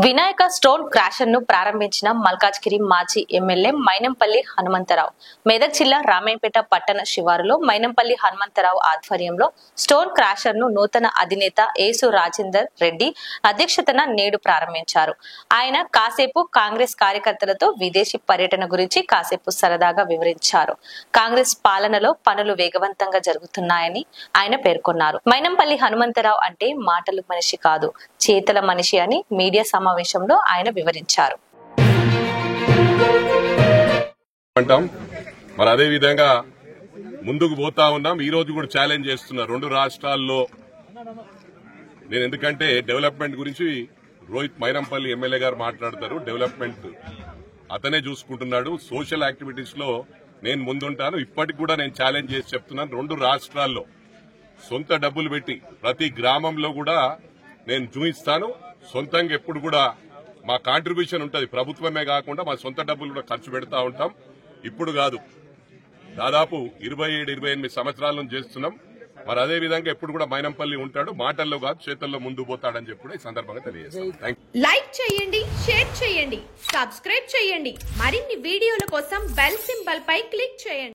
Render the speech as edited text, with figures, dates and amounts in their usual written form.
Vinayaka stone క్రాషర్ ను ప్రారంభించిన మల్కాజ్గిరి మాజీ ఎమ్మెల్యే మైనంపల్లి హనుమంతరావు మెదక్ జిల్లా రామాయంపేట పట్టణ శివారులో మైనంపల్లి హనుమంతరావు ఆధ్వర్యంలో స్టోన్ క్రాషర్ ను నూతన అధినేత ఏసు రాజేందర్ రెడ్డి అధ్యక్షతన నేడు ప్రారంభించారు. ఆయన కాసేపు కాంగ్రెస్ కార్యకర్తలతో విదేశీ పర్యటన గురించి కాసేపు సరదాగా వివరించారు. కాంగ్రెస్ పాలనలో పనులు వేగవంతంగా జరుగుతున్నాయని ఆయన పేర్కొన్నారు. మైనంపల్లి హనుమంతరావు అంటే మాటల మనిషి కాదు, చేతల మనిషి అని మీడియా సమావేశంలో ఆయన వివరించారు. మరి అదే విధంగా ముందుకు పోతా ఉన్నాం. ఈ రోజు కూడా ఛాలెంజ్ చేస్తున్నా రెండు రాష్ట్రాల్లో. నేను ఎందుకంటే డెవలప్మెంట్ గురించి రోహిత్ మైనంపల్లి ఎమ్మెల్యే గారు మాట్లాడతారు. డెవలప్మెంట్ అతనే చూసుకుంటున్నాడు. సోషల్ యాక్టివిటీస్ లో నేను ముందుంటాను. ఇప్పటికి కూడా నేను ఛాలెంజ్ చేసి చెప్తున్నాను, రెండు రాష్ట్రాల్లో సొంత డబ్బులు పెట్టి ప్రతి గ్రామంలో కూడా నేను చూపిస్తాను. సొంతంగా ఎప్పుడు కూడా మా కాంట్రిబ్యూషన్ ఉంటుంది. ప్రభుత్వమే కాకుండా మా సొంత డబ్బులు కూడా ఖర్చు పెడతా ఉంటాం. ఇప్పుడు కాదు, దాదాపు 27-28 సంవత్సరాల నుంచి చేస్తున్నాం. మరి అదే విధంగా ఎప్పుడు కూడా మైనంపల్లి ఉంటాడు. మాటల్లో కాదు, చేతల్లో ముందు పోతాడని చెప్పి కూడా ఈ సందర్భంగా తెలియజేస్తాం. లైక్ చేయండి, షేర్ చేయండి, సబ్స్క్రైబ్ చేయండి. మరిన్ని వీడియోల కోసం బెల్ సింబల్ పై క్లిక్ చేయండి.